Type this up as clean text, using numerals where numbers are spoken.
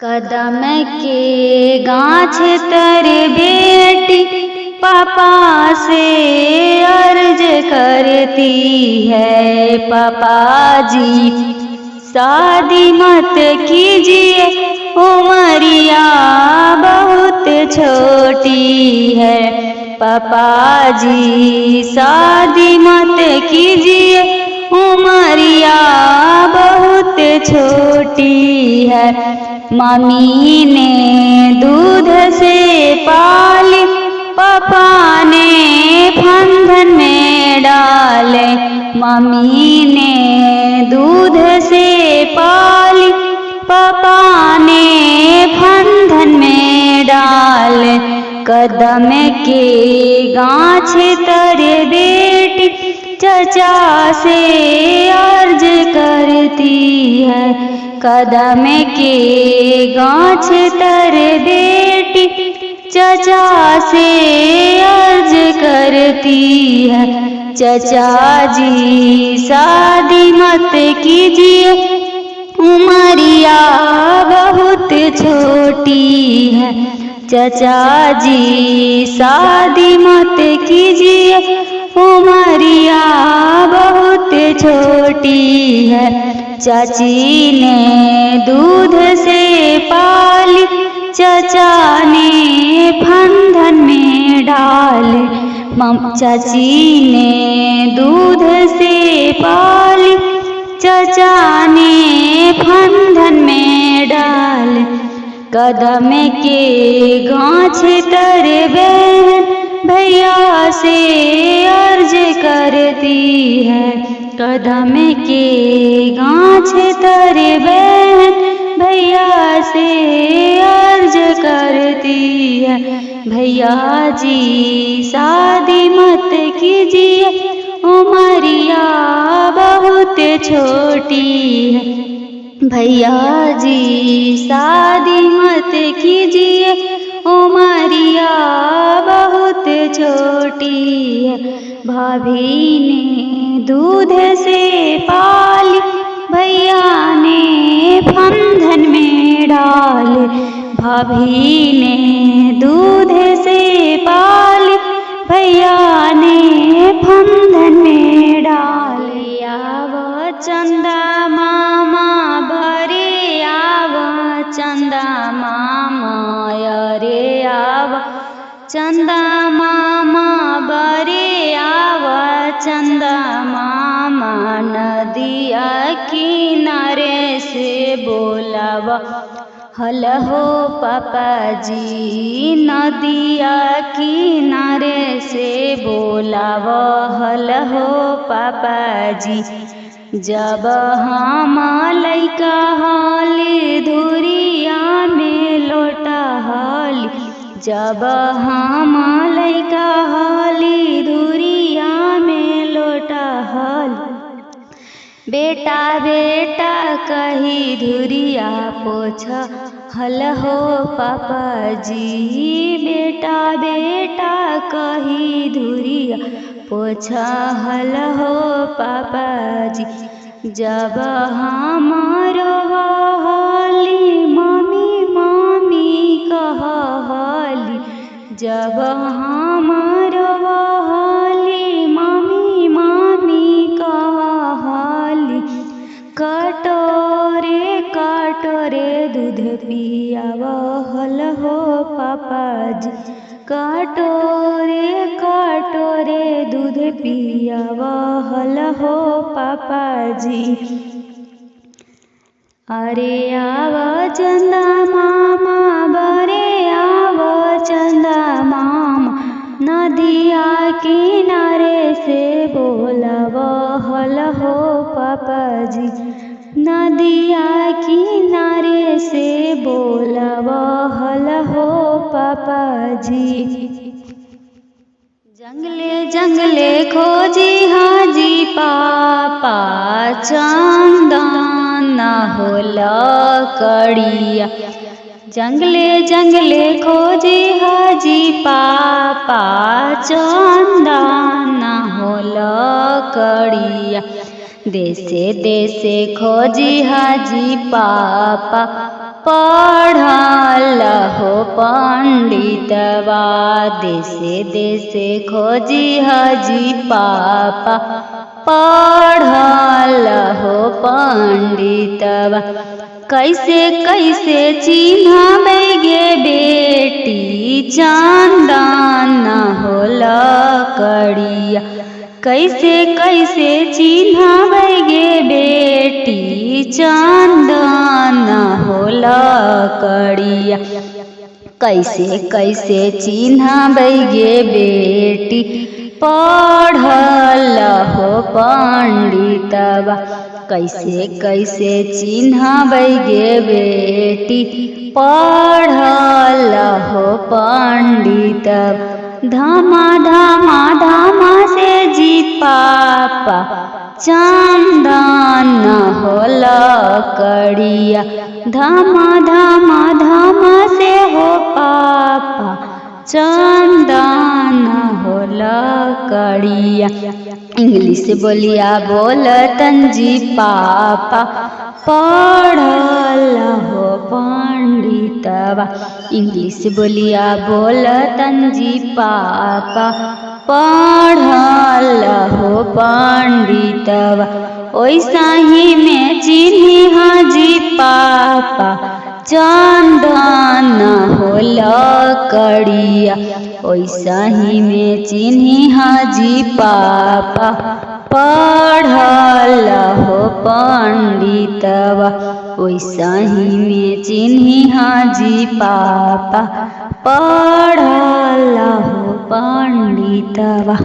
कदम के गाछ तर बेटी पापा से अर्ज करती है, पापा जी शादी मत कीजिए, उमरिया बहुत छोटी है। पापा जी शादी मत कीजिए, उमरिया बहुत छोटी है। मम्मी ने दूध से पाली, पापा ने फंदन में डाले। मम्मी ने दूध से पाली, पापा ने फंदन में डाले। कदम के गाछ तर बेटी चचा से अर्ज करती है, कदम के गाछ तर बेटी चचा से अर्ज करती है। चचा जी शादी मत कीजिए, उमरिया बहुत छोटी है। चचा जी शादी मत कीजिए, उमरिया बहुत छोटी है। चाची ने दूध से पाली, चचा ने फंदन में डाले। चाची ने दूध से पाली, चचा ने फंदन में डाले। कदम के गाछ तर बहन भैया से अर्ज करती है, कदम के गाछ तर बहन भैया से अर्ज करती है। भैया जी शादी मत कीजिए, उमरिया बहुत छोटी है। भैया जी शादी मत कीजिए, उमरिया बहुत छोटी है। भाभी ने दूध से पाली, भैया ने फंदन में डाले। भाभी ने दूध से पाली, भैया ने फंदन में डाले। आव चंदा मामा बरे, आव चंदा मामा अरे आव चंदा मामा बरे, आव चंदा मामा नदिया किनारे से बोलावा। हल हो पापा जी नदिया किनारे से बोलावा, हल हो पापा जी। जब हम लइका हाली धुरिया में लोटा हाली, जब हम लइका हाली धुरिया में लोटा हाली। बेटा बेटा कही धुरिया पोछा, हल हो पापा जी। बेटा बेटा कही धुरिया पोछा, हल हो पापा जी। जब हमारो हाली मम्मी मम्मी कहली, जब हमारो हाली मम्मी मम्मी कहली। कटोरे कटोरे दूध पियावा, हल हो पापा जी। कटोरे कटोरे दूध पियावा, हल हो पापा जी। अरे आव चंदा मामा बरे, आव चंदा मामा नदिया किनारे से बोलावा, हल हो पापा जी। नदिया किनारे से बोलावा, हल हो पापा जी। जंगले जंगले खोजी हाजी पापा, चंदन न होला कड़िया। जंगले जंगले खोजी हाजी पापा, चंदन न होला कड़िया। देसे देसे खोजी हाजी पापा, पढ़ल हो पंडितवा देशे देशे खोजी हजी पापा पढ़ल हो पंडितवा कैसे कैसे चिन्हावे गे बेटी चंदन हो लकड़िया कैसे कैसे चिन्हावे गे बेटी चंदन हो लकड़िया कैसे कैसे चिन्हावे गे बेटी पढ़ल हो पंडितवा कैसे कैसे चिन्हावे गे बेटी पढ़ल हो पंडितवा धामा धामा धामा से जी पापा चंदन हो लकड़िया धामा धामा धामा से हो पापा चंदन हो लकड़िया इंग्लिश बोलिया बोलतन जी पापा पढ़ल हो पंडितवा इंग्लिश बोलिया बोलतन जी पापा पढ़ल हो पंडितवा ओइसा ही में चिन्ही हाजी पापा चंदन हो लकड़िया ओइसा ही में चिन्ही हाजी पापा पढ़ल हो पंडितवा ओइसा ही में चिन्ही हाजी पापा पढ़ल हो पंडितवा।